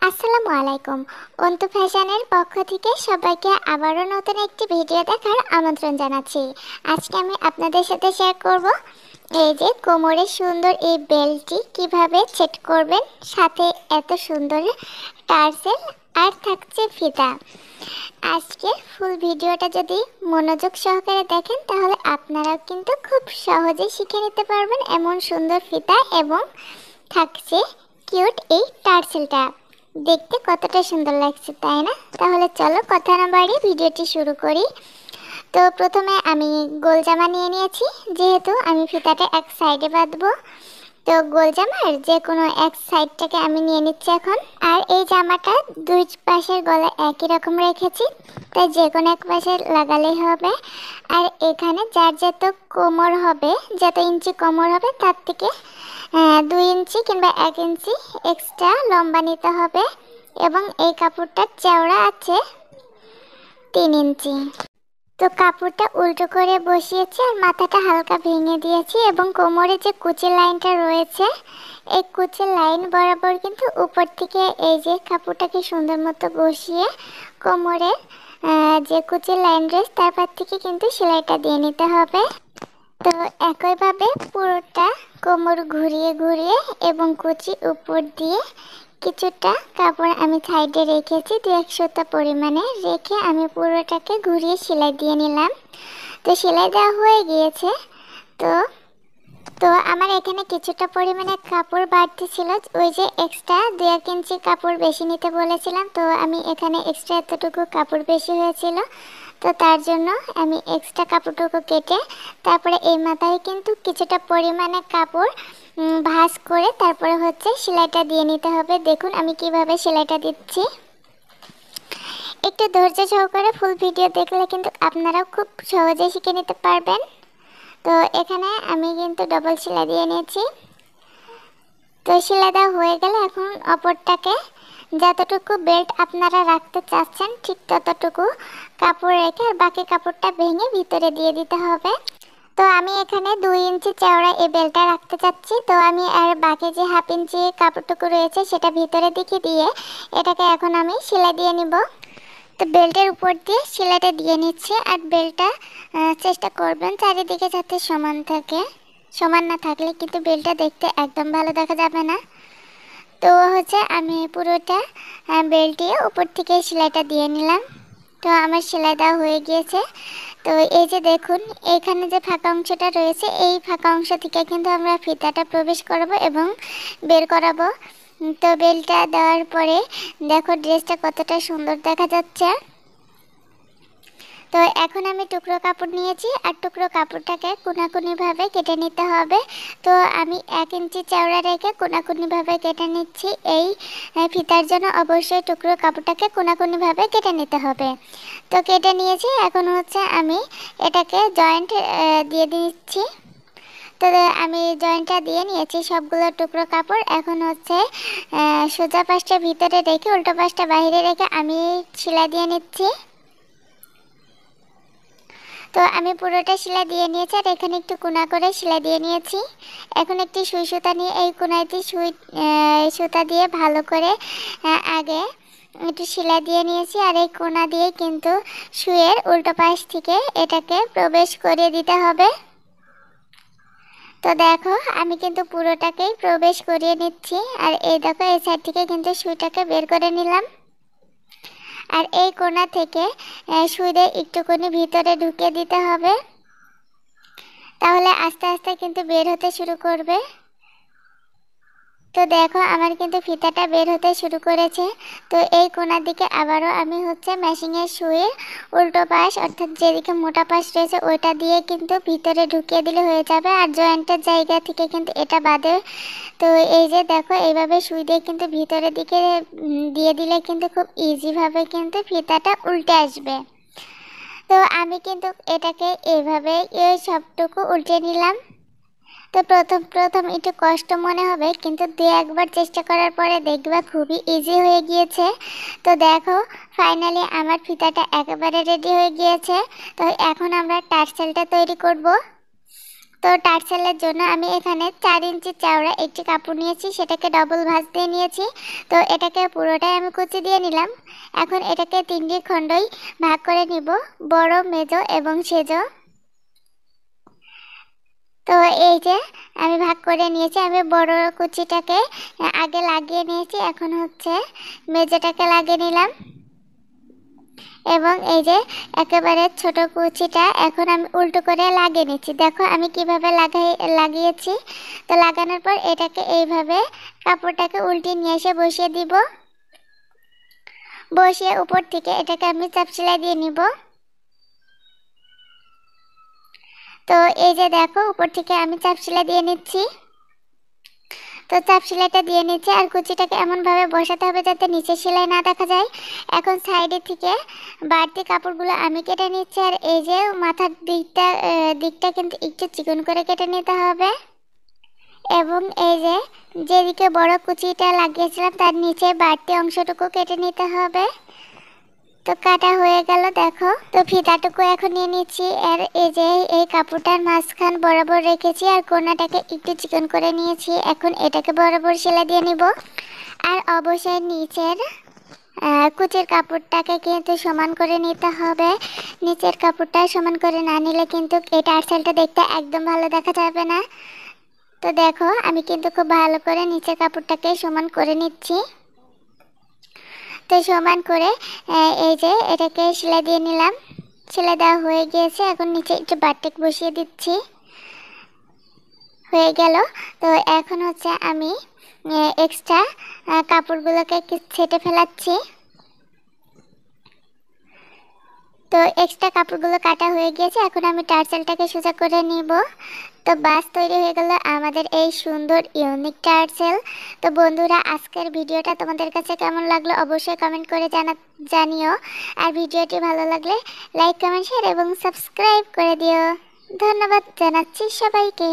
আসসালামু আলাইকুম। অন্তু ফ্যাশনের পক্ষ থেকে সবাইকে আবারও নতুন একটি ভিডিও দেখার আমন্ত্রণ জানাচ্ছি। আজকে আমি আপনাদের সাথে শেয়ার করব এই যে কোমরে সুন্দর এই বেল্টটি কিভাবে সেট করবেন, সাথে এত সুন্দর টার্সেল আর থাকছে ফিতা। আজকে ফুল ভিডিওটা যদি মনোযোগ সহকারে দেখেন তাহলে আপনারাও কিন্তু খুব সহজে শিখে নিতে পারবেন এমন সুন্দর ফিতা এবং থাকছে কিউট এই টার্সেলটা। দেখতে কতটা সুন্দর লাগছে তাই না? তাহলে চলো কথা না বাড়িয়ে ভিডিওটি শুরু করি। তো প্রথমে আমি গোল জামা নিয়ে নিয়েছি, যেহেতু আমি ফিতাটা এক সাইডে বাঁধবো। তো গোল জামার যে কোনো এক সাইডটাকে আমি নিয়ে নিচ্ছি এখন। আর এই জামাটা দুই পাশের গলা একই রকম রেখেছি, তাই যে কোনো এক পাশে লাগালেই হবে। আর এখানে যার যত কোমর হবে, যত ইঞ্চি কোমর হবে তার থেকে 2 ইঞ্চি কিংবা 1 ইঞ্চি এক্সট্রা লম্বা নিতে হবে। এবং এই কাপড়টার চওড়া আছে 3 ইঞ্চি। তো কাপড়টা উল্টো করে বসিয়েছি আর মাথাটা হালকা ভেঙে দিয়েছি, এবং কোমরে যে কুচি লাইনটা রয়েছে এই কুচি লাইন বরাবর কিন্তু উপর থেকে এই যে কাপড়টাকে সুন্দর মতো বসিয়ে কোমরে যে কুচি লাইন রয়েছে তারপর থেকে কিন্তু সেলাইটা দিয়ে নিতে হবে। তো একইভাবে পুরোটা কোমর ঘুরিয়ে ঘুরিয়ে এবং কুচি উপর দিয়ে কিছুটা কাপড় আমি সাইডে রেখেছি 2-1 সুতা পরিমাণে রেখে আমি পুরোটাকে ঘুরিয়ে সেলাই দিয়ে নিলাম। তো সেলাই দেওয়া হয়ে গিয়েছে। তো তো আমার এখানে কিছুটা পরিমাণে কাপড় বাড়তি ছিল, ওই যে এক্সট্রা 2-1 ইঞ্চি কাপড় বেশি নিতে বলেছিলাম, তো আমি এখানে এক্সট্রা এতটুকু কাপড় বেশি হয়েছিল, তো তার জন্য আমি এক্সট্রা কাপড়টুকু কেটে তারপরে এই মাথায় কিন্তু কিছুটা পরিমাণে কাপড় ভাঁজ করে তারপরে হচ্ছে সেলাইটা দিয়ে নিতে হবে। দেখুন আমি কিভাবে সেলাইটা দিচ্ছি। একটু ধৈর্য সহকারে ফুল ভিডিও দেখলে কিন্তু আপনারাও খুব সহজে শিখে নিতে পারবেন। তো এখানে আমি কিন্তু ডবল সেলাই দিয়ে নিয়েছি। তো সেলাই দেওয়া হয়ে গেলে এখন অপরটাকে যতটুকু বেল্ট আপনারা রাখতে চাচ্ছেন ঠিক ততটুকু কাপড় রেখে আর বাকি কাপড়টা ভেঙে ভিতরে দিয়ে দিতে হবে। তো আমি এখানে 2 ইঞ্চি চওড়া এই বেল্টটা রাখতে চাচ্ছি, তো আমি আর বাকি যে 1/2 ইঞ্চি কাপড়টুকু রয়েছে সেটা ভিতরে দিকে দিয়ে এটাকে এখন আমি সেলাই দিয়ে নিব। তো বেল্টের উপর দিয়ে সেলাইটা দিয়ে নিচ্ছি। আর বেল্টটা চেষ্টা করবেন চারিদিকে যাতে সমান থাকে, সমান না থাকলে কিন্তু বেল্টটা দেখতে একদম ভালো দেখা যাবে না। তো হচ্ছে আমি পুরোটা বেল্ট দিয়ে উপর থেকে সেলাইটা দিয়ে নিলাম। তো আমার সেলাই দেওয়া হয়ে গিয়েছে। তো এই যে দেখুন এখানে যে ফাঁকা অংশটা রয়েছে এই ফাঁকা অংশ থেকে কিন্তু আমরা ফিতাটা প্রবেশ করাবো এবং বের করাবো। তো বেল্টটা দেওয়ার পরে দেখো ড্রেসটা কতটা সুন্দর দেখা যাচ্ছে। তো এখন আমি টুকরো কাপড় নিয়েছি আর টুকরো কাপড়টাকে কোনাকুনিভাবে কেটে নিতে হবে। তো আমি 1 ইঞ্চি চওড়া রেখে কোনাকুনিভাবে কেটে নিচ্ছি। এই ফিতার জন্য অবশ্যই টুকরো কাপড়টাকে কোনাকুনিভাবে কেটে নিতে হবে। তো কেটে নিয়েছি, এখন হচ্ছে আমি এটাকে জয়েন্ট দিয়ে দিচ্ছি। তো আমি জয়েন্টটা দিয়ে নিয়েছি সবগুলো টুকরো কাপড়। এখন হচ্ছে সোজা পাশটা ভিতরে রেখে উল্টো পাশটা বাইরে রেখে আমি সেলাই দিয়ে নিচ্ছি। তো আমি পুরোটা সেলাই দিয়ে নিয়েছি আর এখানে একটু কোনা করে সেলাই দিয়ে নিয়েছি। এখন একটি সুই সুতা নিয়ে এই কোনাতে সুতা দিয়ে ভালো করে আগে একটু সেলাই দিয়ে নিয়েছি আর এই কোনা দিয়ে কিন্তু সুইয়ের উল্টো পাশ থেকে এটাকে প্রবেশ করিয়ে দিতে হবে। তো দেখো আমি কিন্তু পুরোটাকেই প্রবেশ করিয়ে নিচ্ছি আর এই দেখো এই সাইড থেকে কিন্তু সুইটাকে বের করে নিলাম। আর এই কোণা থেকে সুই দিয়ে একটুখানি ভিতরে ঢুকিয়ে দিতে হবে, তাহলে আস্তে আস্তে কিন্তু বের হতে শুরু করবে। তো দেখো আমার কিন্তু ফিতাটা বের হতে শুরু করেছে। তো এই কোণার দিকে আবারও আমি হচ্ছে মেশিনের সুইয়ের উল্টো পাশ অর্থাৎ যেদিকে মোটা পাশ রয়েছে ওইটা দিয়ে কিন্তু ভিতরে ঢুকিয়ে দিলে হয়ে যাবে। আর জয়েন্টের জায়গা থেকে কিন্তু এটা বাদে। তো এই যে দেখো এইভাবে সুই দিয়ে কিন্তু ভিতরের দিকে দিয়ে দিলে কিন্তু খুব ইজিভাবে কিন্তু ফিতাটা উল্টে আসবে। তো আমি কিন্তু এটাকে এইভাবে এই সবটুকু উল্টে নিলাম। তো প্রথম একটু কষ্ট মনে হবে, কিন্তু 2-1 বার চেষ্টা করার পরে দেখবা খুবই ইজি হয়ে গিয়েছে। তো দেখো ফাইনালি আমার ফিতাটা একেবারে রেডি হয়ে গিয়েছে। তো এখন আমরা টার্সেলটা তৈরি করব। তো টার্সেলের জন্য আমি এখানে 4 ইঞ্চি চওড়া একটি কাপড় নিয়েছি, সেটাকে ডবল ভাঁজ দিয়ে নিয়েছি। তো এটাকে পুরোটাই আমি কুচি দিয়ে নিলাম। এখন এটাকে 3টি খণ্ডই ভাগ করে নিব, বড়, মেজো এবং সেজো। তো এই যে আমি ভাগ করে নিয়েছি। আমি বড় কুচিটাকে আগে লাগিয়ে নিয়েছি, এখন হচ্ছে মেজোটাকে লাগিয়ে নিলাম। এবং এই যে একেবারে ছোট কুচিটা এখন আমি উল্টো করে লাগিয়ে নিচ্ছি। দেখো আমি কিভাবে লাগিয়েছি। তো লাগানোর পর এটাকে এইভাবে কাপড়টাকে উল্টে নিয়ে এসে বসিয়ে দিব। বসিয়ে উপর থেকে এটাকে আমি চাপ সেলাই দিয়ে নিব। তো এই যে দেখো উপর থেকে আমি চাপ সেলাই দিয়ে নিচ্ছি। তো চাপ সেলাইটা দিয়ে নিচ্ছি, আর কুচিটাকে এমনভাবে বসাতে হবে যাতে নিচে সেলাই না দেখা যায়। এখন সাইডের থেকে বাড়তি কাপড়গুলো আমি কেটে নিচ্ছি, আর এই যে মাথার দিকটা কিন্তু একটু চিকন করে কেটে নিতে হবে। এবং এই যে যেদিকে বড় কুচিটা লাগিয়েছিলাম তার নিচে বাড়তি অংশটুকু কেটে নিতে হবে। তো কাটা হয়ে গেল দেখো। তো ফিতাটুকু এখন নিয়ে নিচ্ছি, আর এই যে এই কাপড়টার মাঝখান বরাবর রেখেছি আর কোণাটাকে একটু চিকন করে নিয়েছি। এখন এটাকে বরাবর সেলাই দিয়ে নিব। আর অবশ্যই নিচের কুচির কাপড়টাকে কিন্তু সমান করে নিতে হবে। নিচের কাপড়টা সমান করে না নিলে কিন্তু এই টার্সেলটা দেখতে একদম ভালো দেখা যাবে না। তো দেখো আমি কিন্তু খুব ভালো করে নিচের কাপড়টাকে সমান করে নিচ্ছি। তো সমান করে এই যে এটাকে সেলাই দিয়ে নিলাম। সেলাই দেওয়া হয়ে গিয়েছে, এখন নিচে একটু বাটিক বসিয়ে দিচ্ছি। হয়ে গেল। তো এখন হচ্ছে আমি এক্সট্রা কাপড়গুলোকে ছেটে ফেলাচ্ছি। তো এক্সট্রা কাপড়গুলো কাটা হয়ে গিয়েছে, এখন আমি টার্সেলটাকে সোজা করে নিব। তো বাস তৈরি হয়ে গেল আমাদের এই সুন্দর ইউনিক টার্সেল। তো বন্ধুরা, আজকের ভিডিওটা তোমাদের কাছে কেমন লাগলো অবশ্যই কমেন্ট করে জানিও। আর ভিডিওটি ভালো লাগলে লাইক, কমেন্ট, শেয়ার এবং সাবস্ক্রাইব করে দিও। ধন্যবাদ জানাচ্ছি সবাইকে।